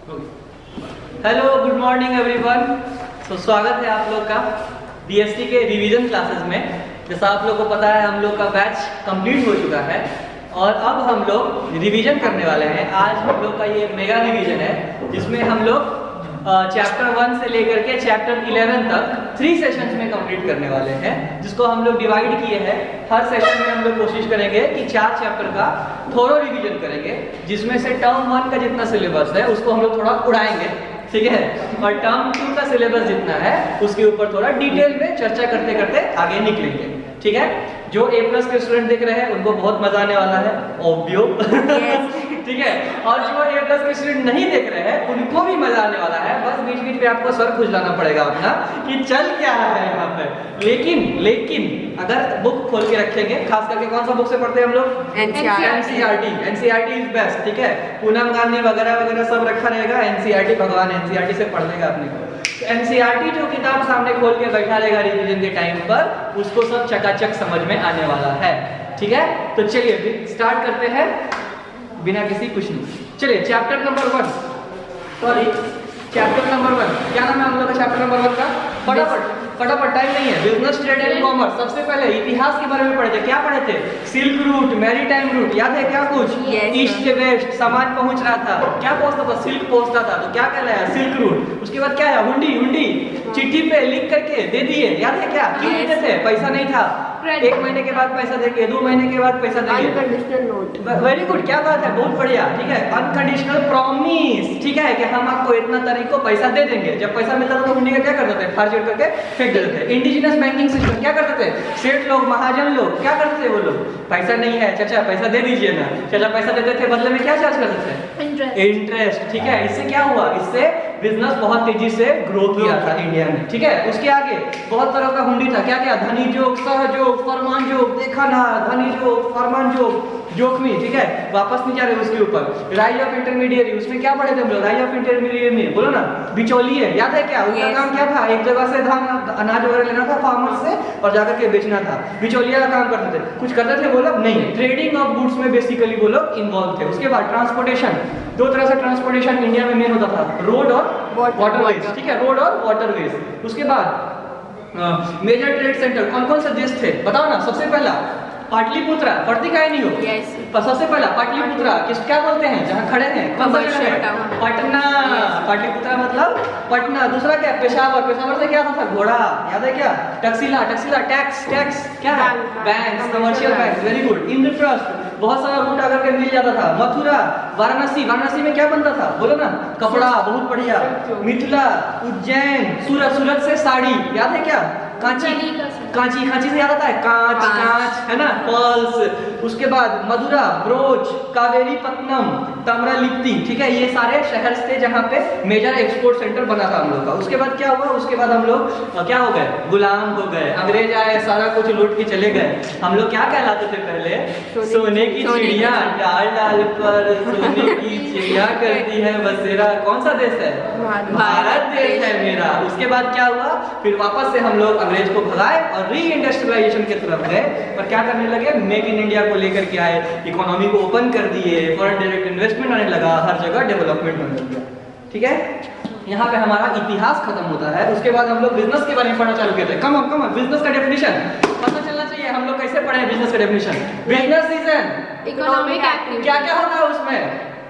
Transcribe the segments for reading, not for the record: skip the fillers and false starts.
Hello, good morning everyone. स्वागत है आप लोग का बीएसटी के रिवीजन क्लासेस में। जैसा आप लोग को पता है, हम लोग का बैच कंप्लीट हो चुका है और अब हम लोग रिवीजन करने वाले हैं। आज हम लोग का ये मेगा रिवीजन है जिसमें हम लोग चैप्टर 1 से लेकर के चैप्टर 11 तक 3 सेशंस में कंप्लीट करने वाले हैं, जिसको हम लोग डिवाइड किए हैं। हर सेशन में हम लोग कोशिश करेंगे कि 4 चैप्टर का थोड़ा रिवीजन करेंगे, जिसमें से टर्म 1 का जितना सिलेबस है उसको हम लोग थोड़ा उड़ाएंगे, ठीक है, और टर्म 2 का सिलेबस जितना है उसके ऊपर थोड़ा डिटेल में चर्चा करते करते आगे निकलेंगे, ठीक है। जो A+ के स्टूडेंट देख रहे हैं उनको बहुत मजा आने वाला है, ऑब्वियो ठीक है, और जो A+ के स्टूडेंट नहीं देख रहे हैं उनको भी मजा आने वाला है। बस बीच बीच में आपको सर खुजलाना पड़ेगा अपना कि चल क्या रहा है यहाँ पे। लेकिन अगर बुक खोल के रखेंगे, खास करके कौन सा बुक से पढ़ते हैं हम लोग? एनसीईआरटी इज बेस्ट, ठीक है। पूनम गांधी वगैरह वगैरह सब रखा रहेगा, एनसीईआरटी भगवान, एनसीईआरटी से पढ़ लेगा अपने को। एनसीईआरटी जो किताब सामने खोल के बैठा रहेगा रिवीजन के टाइम पर, उसको सब चकाचक समझ में आने वाला है, ठीक है। तो चलिए स्टार्ट करते हैं बिना किसी कुछ नहीं। चलिए चैप्टर नंबर 1, चैप्टर नंबर 1 क्या नाम है हम लोग का? चैप्टर नंबर 1 का फटाफट टाइम नहीं है। Business, trade and commerce. सबसे पहले इतिहास के बारे में पढ़े थे। क्या पढ़े थे? सिल्क रूट, मैरीटाइम रूट, याद है क्या कुछ? ईस्ट से वेस्ट सामान पहुंच रहा था। क्या पहुंचता था? सिल्क पहुंचता था, तो क्या कहलाया? Silk route. उसके बाद क्या है? हुंडी चिट्ठी पे लिख करके दे दिए, याद है क्या? क्यों देते थे? पैसा नहीं था, 1 महीने के बाद पैसा देंगे, 2 महीने के बाद पैसा देंगे। Unconditional note. वेरी गुड, क्या बात है, बहुत बढ़िया, ठीक है। अनकंडीशनल प्रॉमिस, ठीक है, कि हम आपको इतना तारीख को पैसा दे देंगे। जब पैसा मिलता था तो हुंडी का क्या करते थे? फाड़ जोड़ करके फेंक देते थे। इंडिजिनस बैंकिंग सिस्टम क्या करते थे? सेठ लोग, महाजन लोग क्या करते थे? वो लोग पैसा नहीं है, चाचा पैसा दे दीजिए ना। चाचा पैसा देते थे, बदले में क्या चार्ज करते थे? इंटरेस्ट, ठीक है। इससे क्या हुआ? इससे बिजनेस बहुत तेजी से ग्रो किया था इंडिया में, ठीक है। उसके आगे बहुत तरह का हुंडी था। क्या क्या? धनी जोग, सहयोग, फरमान जोग, देखा ना, धनी जोग, फरमान जोग, जोखमी, ठीक है, वापस नहीं जा रहे उसके ऊपर। राइज ऑफ इंटरमीडिएरी, उसमें क्या पढ़े थे हम लोग? राइज ऑफ इंटरमीडिएरी में बोलो ना, बिचौलिए, याद है क्या? उनका काम क्या था? एक जगह से धान अनाज वगैरह लेना था फार्मर से और जाकर के बेचना था। बिचौलिया का काम करते थे। कुछ करते थे वो लोग? नहीं। ट्रेडिंग ऑफ गुड्स में बेसिकली वो लोग इन्वॉल्व थे। उसके बाद ट्रांसपोर्टेशन, 2 तरह से ट्रांसपोर्टेशन इंडिया में मेन होता था, रोड और वाटरवेज, ठीक है, रोड और वाटरवेज। उसके बाद मेजर ट्रेड सेंटर कौन कौन से देश थे बताओ ना? सबसे पहला पाटलिपुत्रा, पढ़ती काहे नहीं हो? सबसे पहला पाटलिपुत्रा, किस क्या बोलते हैं जहाँ खड़े हैं? कौन सा जगह है? पटना। पाटलिपुत्रा मतलब पटना। दूसरा क्या? पेशावर। पेशावर से क्या था? घोड़ा, याद है क्या? टक्सिला, टैक्स क्या है? Bank, commercial bank, very good. Indraprastha, बहुत सारा रूट आकर के मिल जाता था। मथुरा, वाराणसी में क्या बनता था? बोलो ना, कपड़ा, बहुत बढ़िया। मिथिला, उज्जैन, सूरत से साड़ी, याद है क्या? कांची से याद आता है? कांच है ना, पर्ल्स। उसके बाद मदुरा, ब्रोच, कावेरी पत्तनम, ताम्रलिप्ति, ठीक है, ये सारे शहर थे जहाँ पे मेजर एक्सपोर्ट सेंटर बना था हम लोग का। उसके बाद क्या हुआ? उसके बाद हम लोग क्या हो गए? गुलाम हो गए। अंग्रेज आए, सारा कुछ लूट के चले गए। हम लोग क्या कहलाते थे पहले? सोने की चिड़िया, डाल पर सोने की चिड़िया करती है बसेरा। कौन सा देश है? भारत देश है मेरा। उसके बाद क्या हुआ? फिर वापस से हम लोग अंग्रेज को भगाए और री इंडस्ट्रियलाइजेशन की तरफ गए और क्या करने लगे? मेक इन इंडिया को लेकर के आए, इकोनॉमी को ओपन कर दिए, फॉरेन डायरेक्ट इन्वेस्टमेंट आने लगा, हर जगह डेवलपमेंट होने लगा, ठीक है। यहाँ पे हमारा इतिहास खत्म होता है। उसके बाद हम लोग बिजनेस के बारे में पढ़ना चालू किए थे। कम बिजनेस का डेफिनेशन पता चलना चाहिए। हम लोग कैसे पढ़े बिजनेस का definition? Business is an economic activity. क्या क्या होता है उसमें?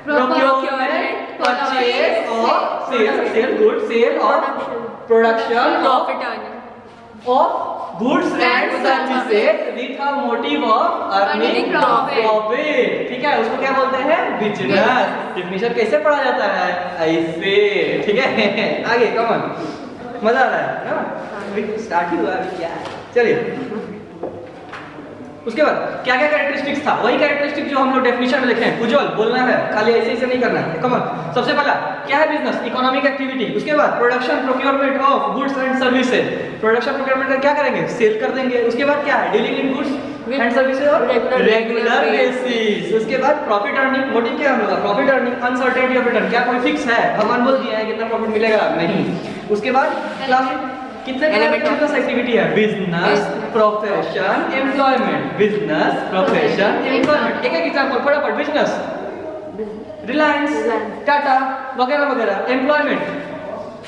प्रोक्योरमेंट, परचेज और सेल गुड्स, सेल और production, profit earning of goods and services with a motive of earning profit, ठीक है। उसको क्या बोलते हैं? बिजनेस। डेफिनेशन कैसे पढ़ा जाता है? ऐसे, ठीक है। आगे कमन, मजा आ रहा है ना? अभी स्टार्ट ही हुआ, अभी क्या है। चलिए उसके बाद क्या क्या कैरेक्टरिस्टिक्स था? वही कैरेक्टरिस्टिक जो हम लोग डेफिनेशन में लिखे हैं। उज्जवल बोलना है, खाली ऐसे नहीं करना है। कमन, सबसे पहला क्या है? Business, economic activity. उसके बाद production, procurement of goods and services. Production procurement क्या करेंगे? सेल कर देंगे। उसके बाद क्या है? Dealing in goods and services और रेगुलर बेसिस। उसके बाद प्रॉफिट अर्निंग। मोटिव क्या होगा? Profit earning. Uncertainty of return, क्या कोई फिक्स है? भगवान बोल दिया है कितना प्रॉफिट मिलेगा? नहीं। उसके बाद क्लास कितने बिजनेस एक्टिविटी है? Business, profession, employment. Business, profession, employment. एक एग्जांपल फटाफट। बिजनेस, रिलायंस, टाटा, वगैरह वगैरह। एम्प्लॉयमेंट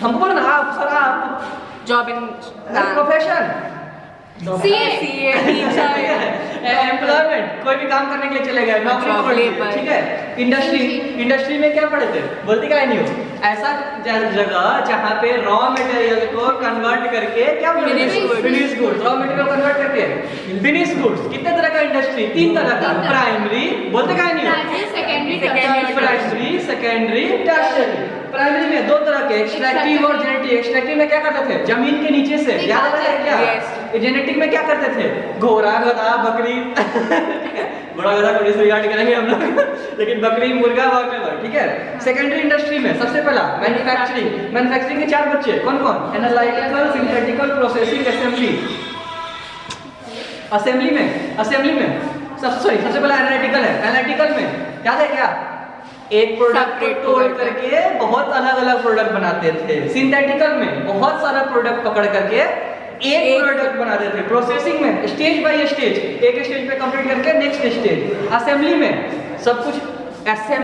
हमको बोला ना आप सर आप job in profession CA teacher employment कोई भी काम करने के लिए चले गए नौकरी Job, पकड़ ली, labor. ठीक है। इंडस्ट्री में क्या पढ़े थे बोलती क्या नहीं हो ऐसा जगह जहाँ पे रॉ मटेरियल को कन्वर्ट करके क्या Finished goods. Finish goods raw material convert करके फिनिश गुड्स। कितने तरह का इंडस्ट्री 3 तरह का प्राइमरी बोलते क्या नहीं हो Secondary, primary secondary tertiary. Primary में 2 तरह के एक्सट्रैक्टिव और जेनेटिक। एक्सट्रैक्टिव में क्या करते थे जमीन के नीचे से याद है क्या Yes. जेनेटिक में क्या करते थे घोड़ा गधा बकरी घोड़ा गधा को डिसरिगार्ड करेंगे हम लोग लेकिन बकरी मुर्गा वगैरह ठीक है। सेकेंडरी इंडस्ट्री में सबसे पहला मैन्युफैक्चरिंग के 4 बच्चे कौन कौन एनालिटिकल सिंथेटिकल प्रोसेसिंग असेंबली में सबसे पहला एनालिटिकल में याद है क्या एक प्रोडक्ट को तोड़ करके बहुत अलग अलग प्रोडक्ट बनाते थे। सिंथेटिकल में बहुत सारा प्रोडक्ट पकड़ करके एक प्रोडक्ट बनाते थे। प्रोसेसिंग में स्टेज बाय स्टेज एक स्टेज पे कंप्लीट करके नेक्स्ट स्टेज। असेंबली में सब कुछ